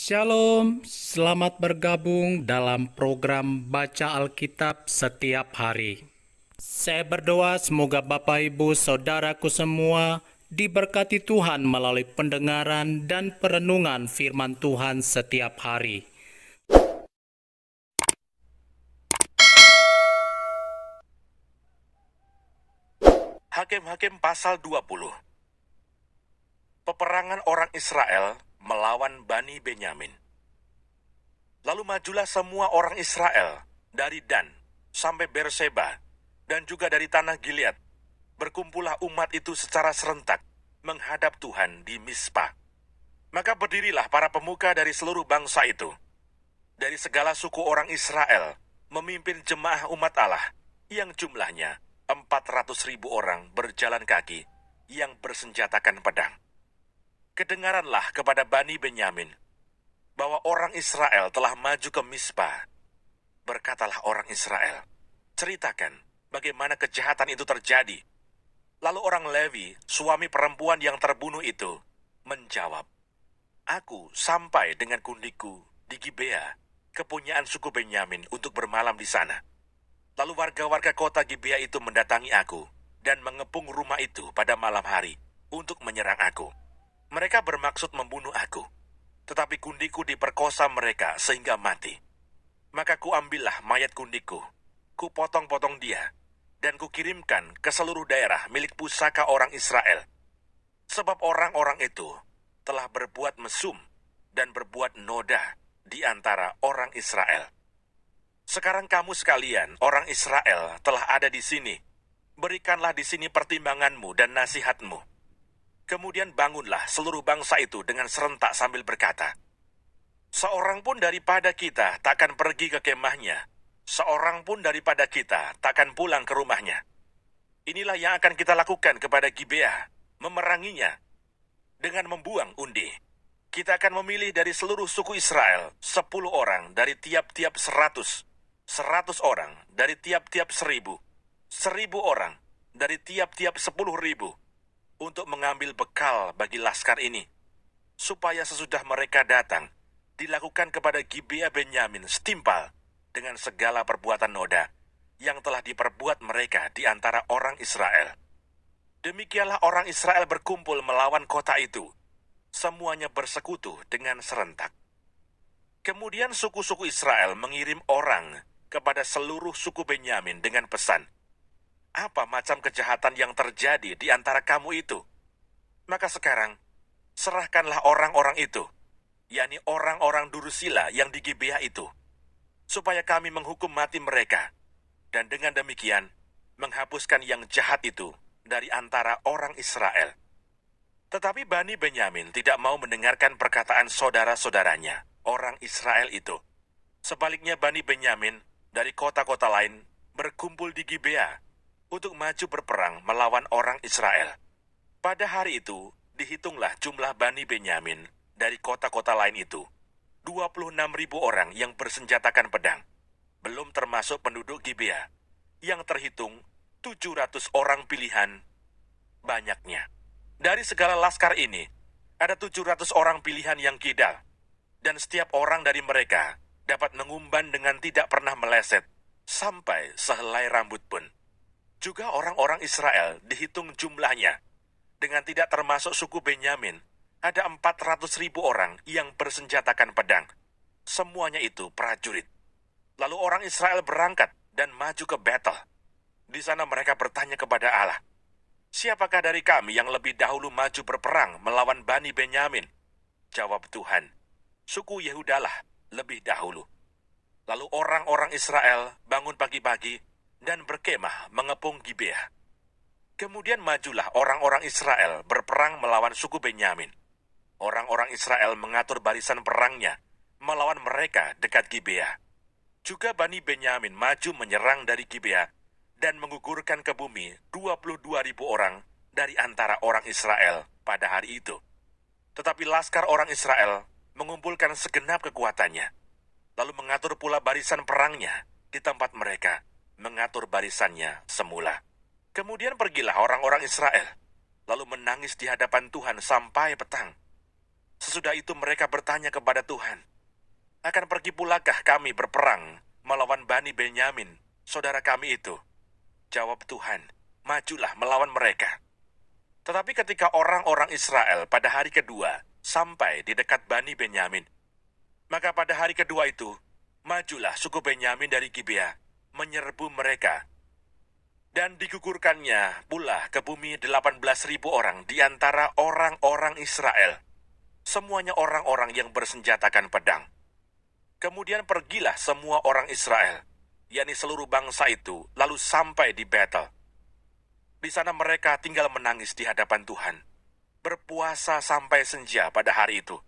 Shalom, selamat bergabung dalam program Baca Alkitab setiap hari. Saya berdoa semoga Bapak Ibu Saudaraku semua diberkati Tuhan melalui pendengaran dan perenungan firman Tuhan setiap hari. Hakim-Hakim pasal 20. Peperangan orang Israel melawan Bani Benyamin. Lalu majulah semua orang Israel dari Dan sampai Berseba dan juga dari tanah Gilead. Berkumpullah umat itu secara serentak menghadap Tuhan di Mispa. Maka berdirilah para pemuka dari seluruh bangsa itu, dari segala suku orang Israel, memimpin jemaah umat Allah yang jumlahnya 400.000 orang berjalan kaki yang bersenjatakan pedang. Kedengaranlah kepada Bani Benyamin bahwa orang Israel telah maju ke Mispa. Berkatalah orang Israel, ceritakan bagaimana kejahatan itu terjadi. Lalu orang Lewi, suami perempuan yang terbunuh itu, menjawab, aku sampai dengan kundiku di Gibea, kepunyaan suku Benyamin, untuk bermalam di sana. Lalu warga-warga kota Gibea itu mendatangi aku dan mengepung rumah itu pada malam hari untuk menyerang aku. Mereka bermaksud membunuh aku, tetapi kundiku diperkosa mereka sehingga mati. Maka kuambillah mayat kundiku, kupotong-potong dia, dan kukirimkan ke seluruh daerah milik pusaka orang Israel. Sebab orang-orang itu telah berbuat mesum dan berbuat noda di antara orang Israel. Sekarang kamu sekalian, orang Israel, telah ada di sini. Berikanlah di sini pertimbanganmu dan nasihatmu. Kemudian bangunlah seluruh bangsa itu dengan serentak sambil berkata, seorang pun daripada kita takkan pergi ke kemahnya, seorang pun daripada kita takkan pulang ke rumahnya. Inilah yang akan kita lakukan kepada Gibea, memeranginya dengan membuang undi. Kita akan memilih dari seluruh suku Israel 10 orang dari tiap-tiap 100, 100 orang dari tiap-tiap 1.000, 1.000 orang dari tiap-tiap 10.000, untuk mengambil bekal bagi laskar ini, supaya sesudah mereka datang, dilakukan kepada Gibea Benyamin setimpal dengan segala perbuatan noda yang telah diperbuat mereka di antara orang Israel. Demikianlah orang Israel berkumpul melawan kota itu, semuanya bersekutu dengan serentak. Kemudian suku-suku Israel mengirim orang kepada seluruh suku Benyamin dengan pesan, apa macam kejahatan yang terjadi di antara kamu itu? Maka sekarang, serahkanlah orang-orang itu, yakni orang-orang Durusila yang di Gibea itu, supaya kami menghukum mati mereka, dan dengan demikian, menghapuskan yang jahat itu dari antara orang Israel. Tetapi Bani Benyamin tidak mau mendengarkan perkataan saudara-saudaranya, orang Israel itu. Sebaliknya Bani Benyamin dari kota-kota lain berkumpul di Gibea untuk maju berperang melawan orang Israel. Pada hari itu, dihitunglah jumlah Bani Benyamin dari kota-kota lain itu, 26.000 orang yang bersenjatakan pedang, belum termasuk penduduk Gibea, yang terhitung 700 orang pilihan banyaknya. Dari segala laskar ini, ada 700 orang pilihan yang kidal, dan setiap orang dari mereka dapat mengumban dengan tidak pernah meleset, sampai sehelai rambut pun. Juga orang-orang Israel dihitung jumlahnya, dengan tidak termasuk suku Benyamin, ada 400.000 orang yang bersenjatakan pedang. Semuanya itu prajurit. Lalu orang Israel berangkat dan maju ke Betel. Di sana mereka bertanya kepada Allah, siapakah dari kami yang lebih dahulu maju berperang melawan Bani Benyamin? Jawab Tuhan, suku Yehudalah lebih dahulu. Lalu orang-orang Israel bangun pagi-pagi dan berkemah mengepung Gibea. Kemudian majulah orang-orang Israel berperang melawan suku Benyamin. Orang-orang Israel mengatur barisan perangnya melawan mereka dekat Gibea. Juga Bani Benyamin maju menyerang dari Gibea dan menggugurkan ke bumi 22.000 orang dari antara orang Israel pada hari itu. Tetapi laskar orang Israel mengumpulkan segenap kekuatannya, lalu mengatur pula barisan perangnya di tempat mereka mengatur barisannya semula. Kemudian pergilah orang-orang Israel, lalu menangis di hadapan Tuhan sampai petang. Sesudah itu mereka bertanya kepada Tuhan, akan pergi pulakah kami berperang melawan Bani Benyamin, saudara kami itu? Jawab Tuhan, majulah melawan mereka. Tetapi ketika orang-orang Israel pada hari kedua sampai di dekat Bani Benyamin, maka pada hari kedua itu, majulah suku Benyamin dari Gibea, menyerbu mereka. Dan digugurkannya pula ke bumi 18.000 orang di antara orang-orang Israel. Semuanya orang-orang yang bersenjatakan pedang. Kemudian pergilah semua orang Israel, yakni seluruh bangsa itu, lalu sampai di Betel. Di sana mereka tinggal menangis di hadapan Tuhan, berpuasa sampai senja pada hari itu,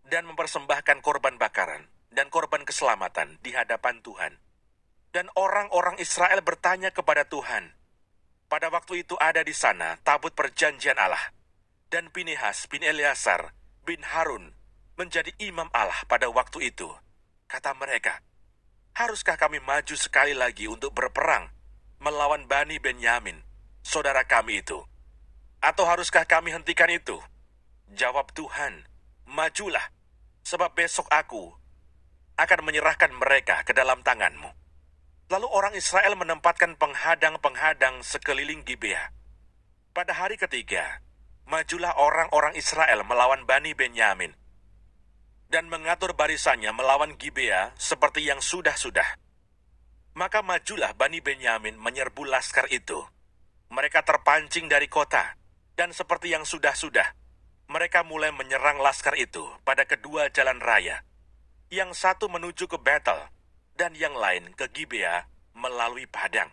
dan mempersembahkan korban bakaran dan korban keselamatan di hadapan Tuhan. Dan orang-orang Israel bertanya kepada Tuhan. Pada waktu itu ada di sana tabut perjanjian Allah, dan Pinehas bin Eleazar bin Harun menjadi imam Allah pada waktu itu. Kata mereka, haruskah kami maju sekali lagi untuk berperang melawan Bani Benyamin, saudara kami itu? Atau haruskah kami hentikan itu? Jawab Tuhan, majulah, sebab besok aku akan menyerahkan mereka ke dalam tanganmu. Lalu orang Israel menempatkan penghadang-penghadang sekeliling Gibea. Pada hari ketiga, majulah orang-orang Israel melawan Bani Benyamin dan mengatur barisannya melawan Gibea seperti yang sudah-sudah. Maka majulah Bani Benyamin menyerbu laskar itu. Mereka terpancing dari kota, dan seperti yang sudah-sudah, mereka mulai menyerang laskar itu pada kedua jalan raya. Yang satu menuju ke Betel, dan yang lain ke Gibea melalui padang.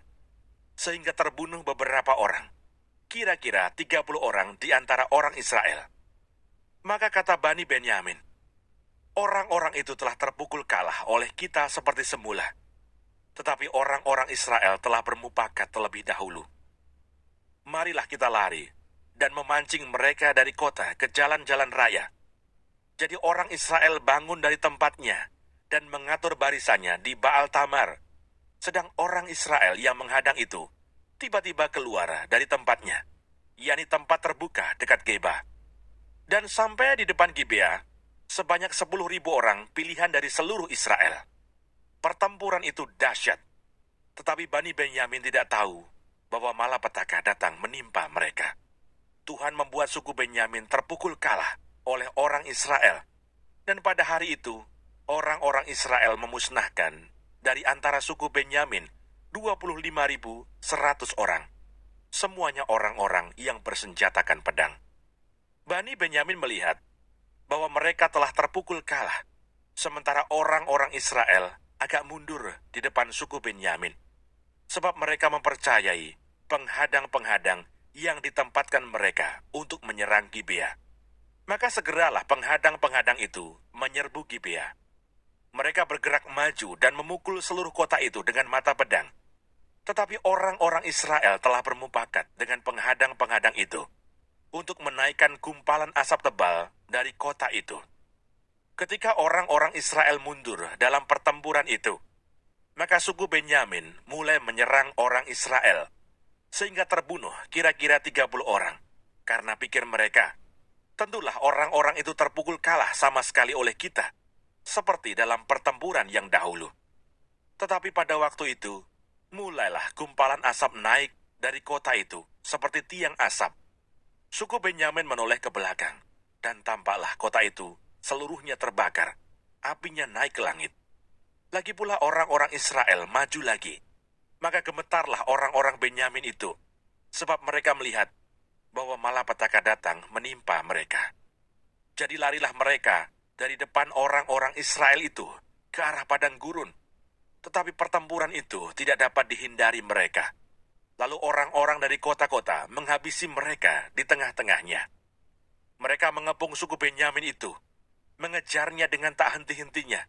Sehingga terbunuh beberapa orang. Kira-kira 30 orang di antara orang Israel. Maka kata Bani Benyamin, orang-orang itu telah terpukul kalah oleh kita seperti semula. Tetapi orang-orang Israel telah bermufakat terlebih dahulu. Marilah kita lari dan memancing mereka dari kota ke jalan-jalan raya. Jadi orang Israel bangun dari tempatnya dan mengatur barisannya di Baal Tamar. Sedang orang Israel yang menghadang itu tiba-tiba keluar dari tempatnya, yakni tempat terbuka dekat Geba. Dan sampai di depan Gibea, sebanyak 10.000 orang pilihan dari seluruh Israel. Pertempuran itu dahsyat, tetapi Bani Benyamin tidak tahu bahwa malapetaka datang menimpa mereka. Tuhan membuat suku Benyamin terpukul kalah oleh orang Israel. Dan pada hari itu, orang-orang Israel memusnahkan dari antara suku Benyamin 25.100 orang. Semuanya orang-orang yang bersenjatakan pedang. Bani Benyamin melihat bahwa mereka telah terpukul kalah, sementara orang-orang Israel agak mundur di depan suku Benyamin, sebab mereka mempercayai penghadang-penghadang yang ditempatkan mereka untuk menyerang Gibea. Maka segeralah penghadang-penghadang itu menyerbu Gibea. Mereka bergerak maju dan memukul seluruh kota itu dengan mata pedang. Tetapi orang-orang Israel telah bermufakat dengan penghadang-penghadang itu untuk menaikkan gumpalan asap tebal dari kota itu. Ketika orang-orang Israel mundur dalam pertempuran itu, maka suku Benyamin mulai menyerang orang Israel, sehingga terbunuh kira-kira 30 orang. Karena pikir mereka, tentulah orang-orang itu terpukul kalah sama sekali oleh kita, seperti dalam pertempuran yang dahulu. Tetapi pada waktu itu, mulailah gumpalan asap naik dari kota itu, seperti tiang asap. Suku Benyamin menoleh ke belakang, dan tampaklah kota itu seluruhnya terbakar. Apinya naik ke langit. Lagi pula orang-orang Israel maju lagi. Maka gemetarlah orang-orang Benyamin itu, sebab mereka melihat bahwa malapetaka datang menimpa mereka. Jadi larilah mereka dari depan orang-orang Israel itu ke arah padang gurun. Tetapi pertempuran itu tidak dapat dihindari mereka. Lalu orang-orang dari kota-kota menghabisi mereka di tengah-tengahnya. Mereka mengepung suku Benyamin itu, mengejarnya dengan tak henti-hentinya,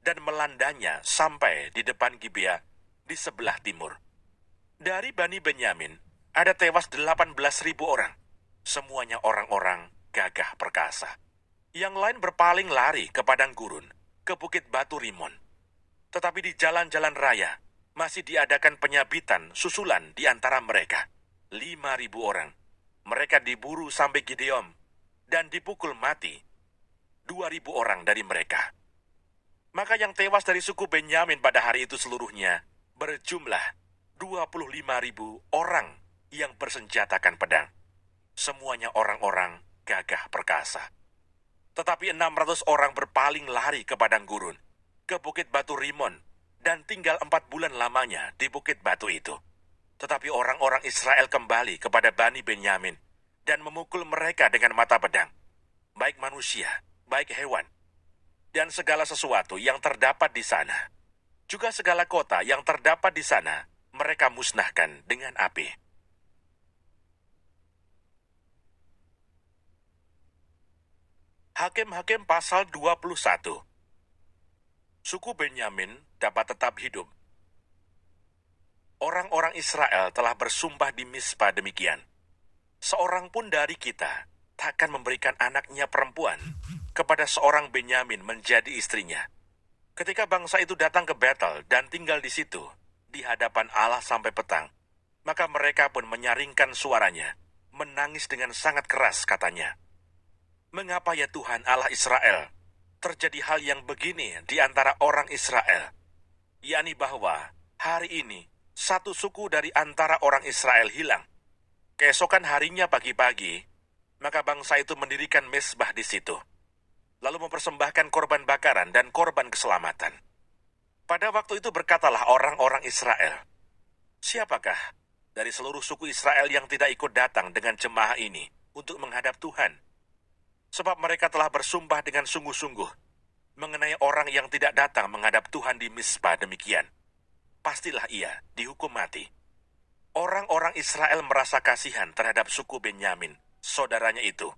dan melandanya sampai di depan Gibea di sebelah timur. Dari Bani Benyamin ada tewas 18.000 orang. Semuanya orang-orang gagah perkasa. Yang lain berpaling lari ke padang gurun, ke bukit batu Rimon. Tetapi di jalan-jalan raya masih diadakan penyabitan susulan di antara mereka. 5.000 orang. Mereka diburu sampai Gideon dan dipukul mati 2.000 orang dari mereka. Maka yang tewas dari suku Benyamin pada hari itu seluruhnya berjumlah 25.000 orang yang bersenjatakan pedang. Semuanya orang-orang gagah perkasa. Tetapi 600 orang berpaling lari ke padang gurun, ke bukit batu Rimon, dan tinggal 4 bulan lamanya di bukit batu itu. Tetapi orang-orang Israel kembali kepada Bani Benyamin dan memukul mereka dengan mata pedang, baik manusia, baik hewan, dan segala sesuatu yang terdapat di sana. Juga segala kota yang terdapat di sana mereka musnahkan dengan api. Hakim-Hakim pasal 21. Suku Benyamin dapat tetap hidup. Orang-orang Israel telah bersumpah di Mispa demikian. Seorang pun dari kita takkan memberikan anaknya perempuan kepada seorang Benyamin menjadi istrinya. Ketika bangsa itu datang ke Betel dan tinggal di situ, di hadapan Allah sampai petang, maka mereka pun menyaringkan suaranya, menangis dengan sangat keras katanya, "Mengapa ya Tuhan Allah Israel, terjadi hal yang begini di antara orang Israel, yakni bahwa hari ini satu suku dari antara orang Israel hilang. Keesokan harinya pagi-pagi, maka bangsa itu mendirikan mezbah di situ, lalu mempersembahkan korban bakaran dan korban keselamatan. Pada waktu itu berkatalah orang-orang Israel, siapakah dari seluruh suku Israel yang tidak ikut datang dengan jemaah ini untuk menghadap Tuhan? Sebab mereka telah bersumpah dengan sungguh-sungguh mengenai orang yang tidak datang menghadap Tuhan di Mispa demikian. Pastilah ia dihukum mati." Orang-orang Israel merasa kasihan terhadap suku Benyamin, saudaranya itu.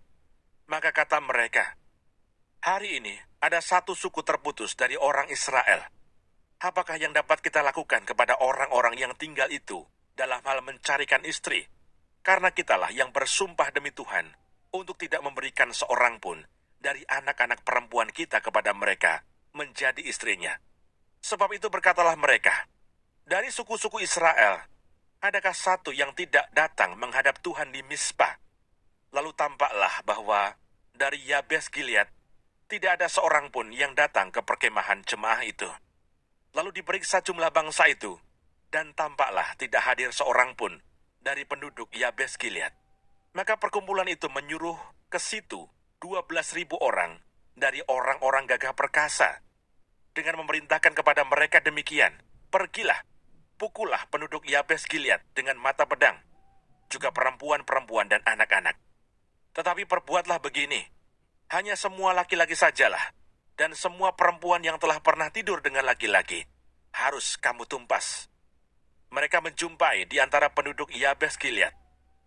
Maka kata mereka, "Hari ini ada satu suku terputus dari orang Israel. Apakah yang dapat kita lakukan kepada orang-orang yang tinggal itu dalam hal mencarikan istri? Karena kitalah yang bersumpah demi Tuhan untuk tidak memberikan seorang pun dari anak-anak perempuan kita kepada mereka menjadi istrinya." Sebab itu berkatalah mereka, "Dari suku-suku Israel, adakah satu yang tidak datang menghadap Tuhan di Mispa?" Lalu tampaklah bahwa dari Yabes Gilead tidak ada seorang pun yang datang ke perkemahan jemaah itu. Lalu diperiksa jumlah bangsa itu, dan tampaklah tidak hadir seorang pun dari penduduk Yabes Gilead. Maka perkumpulan itu menyuruh ke situ 12.000 orang dari orang-orang gagah perkasa, dengan memerintahkan kepada mereka demikian, "Pergilah, pukullah penduduk Yabes Gilead dengan mata pedang, juga perempuan-perempuan dan anak-anak. Tetapi perbuatlah begini, hanya semua laki-laki sajalah, dan semua perempuan yang telah pernah tidur dengan laki-laki harus kamu tumpas." Mereka menjumpai di antara penduduk Yabes Gilead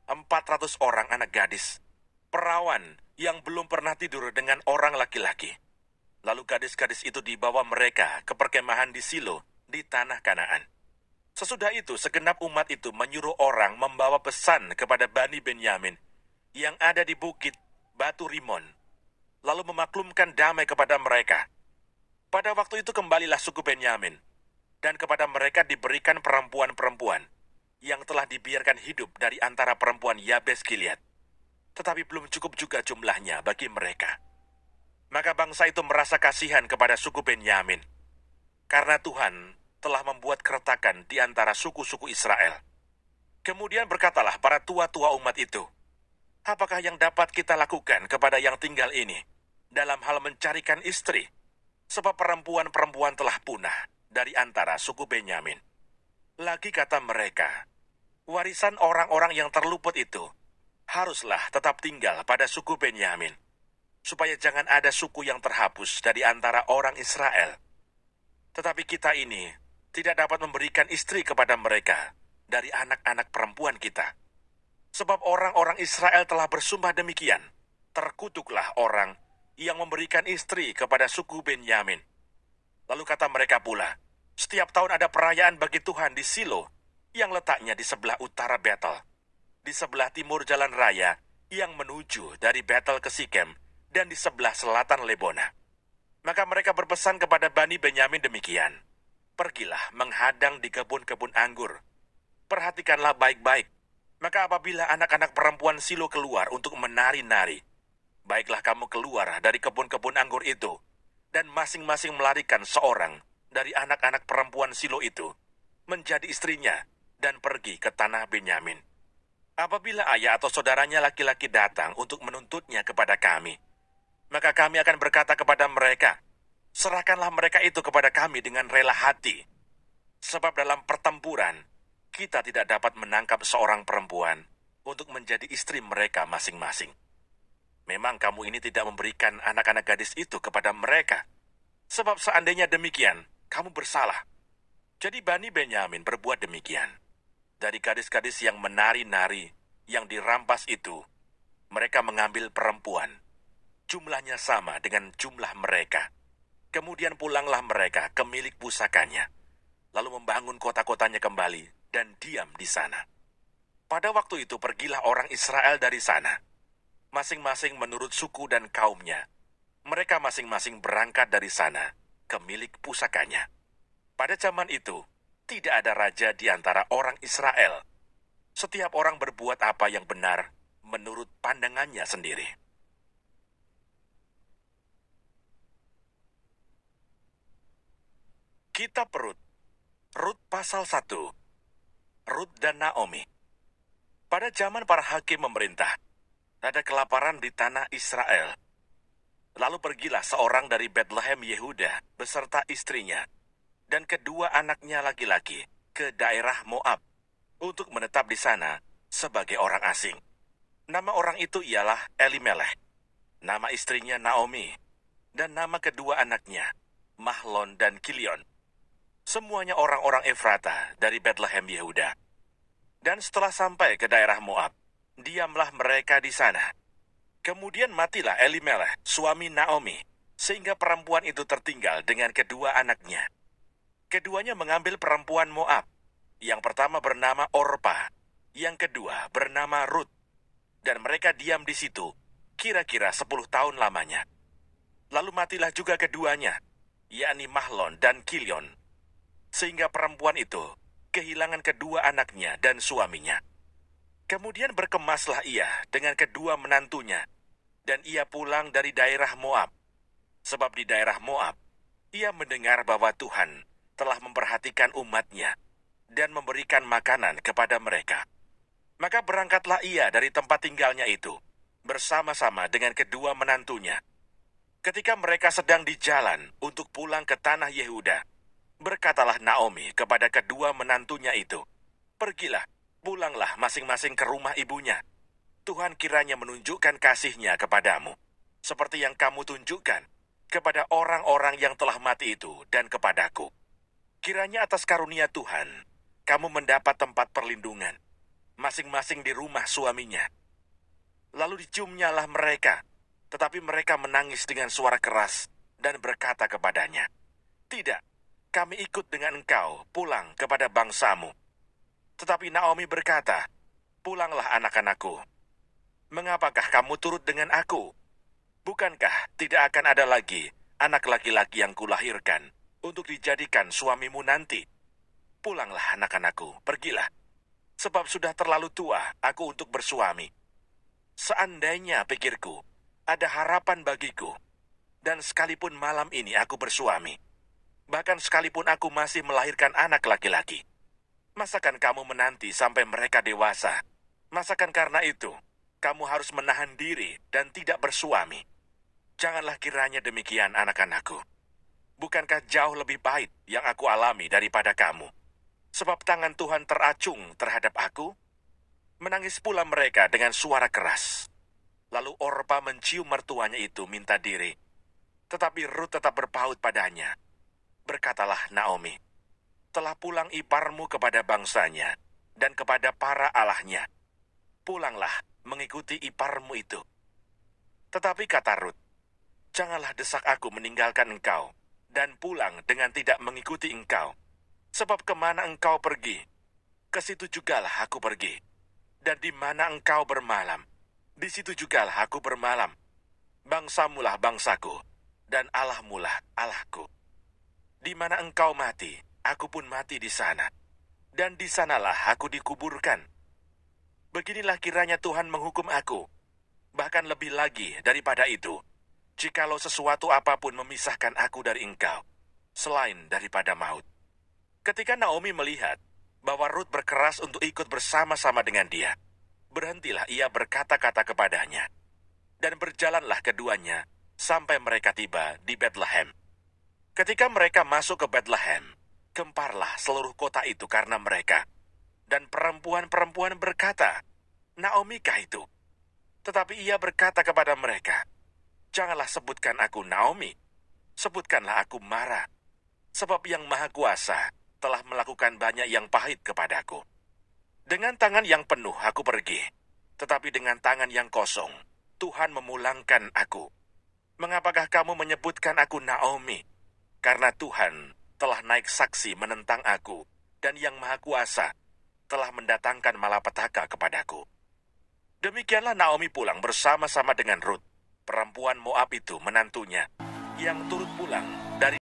400 orang anak gadis, perawan yang belum pernah tidur dengan orang laki-laki. Lalu gadis-gadis itu dibawa mereka ke perkemahan di Silo di tanah Kanaan. Sesudah itu segenap umat itu menyuruh orang membawa pesan kepada Bani Benyamin yang ada di bukit batu Rimon, lalu memaklumkan damai kepada mereka. Pada waktu itu kembalilah suku Benyamin, dan kepada mereka diberikan perempuan-perempuan yang telah dibiarkan hidup dari antara perempuan Yabes Gilead. Tetapi belum cukup juga jumlahnya bagi mereka. Maka bangsa itu merasa kasihan kepada suku Benyamin, karena Tuhan telah membuat keretakan di antara suku-suku Israel. Kemudian berkatalah para tua-tua umat itu, "Apakah yang dapat kita lakukan kepada yang tinggal ini dalam hal mencarikan istri? Sebab perempuan-perempuan telah punah dari antara suku Benyamin." Lagi kata mereka, "Warisan orang-orang yang terluput itu haruslah tetap tinggal pada suku Benyamin, supaya jangan ada suku yang terhapus dari antara orang Israel. Tetapi kita ini tidak dapat memberikan istri kepada mereka dari anak-anak perempuan kita. Sebab orang-orang Israel telah bersumpah demikian, terkutuklah orang yang memberikan istri kepada suku Benyamin." Lalu kata mereka pula, "Setiap tahun ada perayaan bagi Tuhan di Silo, yang letaknya di sebelah utara Betel, di sebelah timur jalan raya yang menuju dari Betel ke Sikem, dan di sebelah selatan Lebona." Maka mereka berpesan kepada Bani Benyamin demikian, "Pergilah menghadang di kebun-kebun anggur. Perhatikanlah baik-baik. Maka apabila anak-anak perempuan Silo keluar untuk menari-nari, baiklah kamu keluar dari kebun-kebun anggur itu, dan masing-masing melarikan seorang dari anak-anak perempuan Silo itu menjadi istrinya dan pergi ke tanah Benyamin. Apabila ayah atau saudaranya laki-laki datang untuk menuntutnya kepada kami, maka kami akan berkata kepada mereka, serahkanlah mereka itu kepada kami dengan rela hati. Sebab dalam pertempuran, kita tidak dapat menangkap seorang perempuan untuk menjadi istri mereka masing-masing. Memang kamu ini tidak memberikan anak-anak gadis itu kepada mereka. Sebab seandainya demikian, kamu bersalah. Jadi Bani Benyamin berbuat demikian. Dari gadis-gadis yang menari-nari, yang dirampas itu, mereka mengambil perempuan. Jumlahnya sama dengan jumlah mereka. Kemudian pulanglah mereka ke milik pusakanya, lalu membangun kota-kotanya kembali dan diam di sana. Pada waktu itu pergilah orang Israel dari sana, masing-masing menurut suku dan kaumnya. Mereka masing-masing berangkat dari sana ke milik pusakanya. Pada zaman itu, tidak ada raja di antara orang Israel. Setiap orang berbuat apa yang benar menurut pandangannya sendiri. Kitab Rut. Rut pasal 1. Rut dan Naomi. Pada zaman para hakim memerintah, ada kelaparan di tanah Israel. Lalu pergilah seorang dari Bethlehem Yehuda beserta istrinya dan kedua anaknya laki-laki ke daerah Moab untuk menetap di sana sebagai orang asing. Nama orang itu ialah Elimelech, nama istrinya Naomi, dan nama kedua anaknya Mahlon dan Kilion. Semuanya orang-orang Efrata dari Bethlehem Yehuda. Dan setelah sampai ke daerah Moab, diamlah mereka di sana. Kemudian matilah Elimelech, suami Naomi, sehingga perempuan itu tertinggal dengan kedua anaknya. Keduanya mengambil perempuan Moab. Yang pertama bernama Orpa, yang kedua bernama Rut. Dan mereka diam di situ, kira-kira 10 tahun lamanya. Lalu matilah juga keduanya, yakni Mahlon dan Kilion. Sehingga perempuan itu kehilangan kedua anaknya dan suaminya. Kemudian berkemaslah ia dengan kedua menantunya, dan ia pulang dari daerah Moab. Sebab di daerah Moab, ia mendengar bahwa Tuhan telah memperhatikan umatnya dan memberikan makanan kepada mereka. Maka berangkatlah ia dari tempat tinggalnya itu, bersama-sama dengan kedua menantunya. Ketika mereka sedang di jalan untuk pulang ke tanah Yehuda, berkatalah Naomi kepada kedua menantunya itu, "Pergilah, pulanglah masing-masing ke rumah ibunya. Tuhan kiranya menunjukkan kasih-Nya kepadamu, seperti yang kamu tunjukkan kepada orang-orang yang telah mati itu dan kepadaku. Kiranya atas karunia Tuhan, kamu mendapat tempat perlindungan, masing-masing di rumah suaminya." Lalu diciumnyalah mereka, tetapi mereka menangis dengan suara keras dan berkata kepadanya, "Tidak, kami ikut dengan engkau pulang kepada bangsamu." Tetapi Naomi berkata, "Pulanglah anak-anakku. Mengapakah kamu turut dengan aku? Bukankah tidak akan ada lagi anak laki-laki yang kulahirkan untuk dijadikan suamimu nanti? Pulanglah anak-anakku, pergilah. Sebab sudah terlalu tua aku untuk bersuami. Seandainya, pikirku, ada harapan bagiku, dan sekalipun malam ini aku bersuami, bahkan sekalipun aku masih melahirkan anak laki-laki, masakan kamu menanti sampai mereka dewasa? Masakan karena itu kamu harus menahan diri dan tidak bersuami? Janganlah kiranya demikian, anak-anakku. Bukankah jauh lebih pahit yang aku alami daripada kamu? Sebab tangan Tuhan teracung terhadap aku." Menangis pula mereka dengan suara keras. Lalu Orpa mencium mertuanya itu minta diri. Tetapi Rut tetap berpaut padanya. Berkatalah Naomi, "Telah pulang iparmu kepada bangsanya dan kepada para allahnya. Pulanglah mengikuti iparmu itu." Tetapi kata Rut, "Janganlah desak aku meninggalkan engkau dan pulang dengan tidak mengikuti engkau. Sebab kemana engkau pergi, ke situ jugalah aku pergi. Dan di mana engkau bermalam, di situ jugalah aku bermalam. Bangsamulah bangsaku, dan Allahmulah Allahku. Di mana engkau mati, aku pun mati di sana. Dan di sanalah aku dikuburkan. Beginilah kiranya Tuhan menghukum aku, Bahkan lebih lagi daripada itu, jikalau sesuatu apapun memisahkan aku dari engkau, selain daripada maut. Ketika Naomi melihat bahwa Rut berkeras untuk ikut bersama-sama dengan dia, berhentilah ia berkata-kata kepadanya. Dan berjalanlah keduanya sampai mereka tiba di Bethlehem. Ketika mereka masuk ke Bethlehem, gemparlah seluruh kota itu karena mereka. Dan perempuan-perempuan berkata, Naomi kah itu? Tetapi ia berkata kepada mereka, janganlah sebutkan aku Naomi, sebutkanlah aku Mara. Sebab yang Maha Kuasa telah melakukan banyak yang pahit kepadaku. Dengan tangan yang penuh aku pergi, tetapi dengan tangan yang kosong, Tuhan memulangkan aku. Mengapakah kamu menyebutkan aku Naomi? Karena Tuhan telah naik saksi menentang aku, dan yang Maha Kuasa telah mendatangkan malapetaka kepadaku. Demikianlah Naomi pulang bersama-sama dengan Rut, perempuan Moab itu menantunya, yang turut pulang dari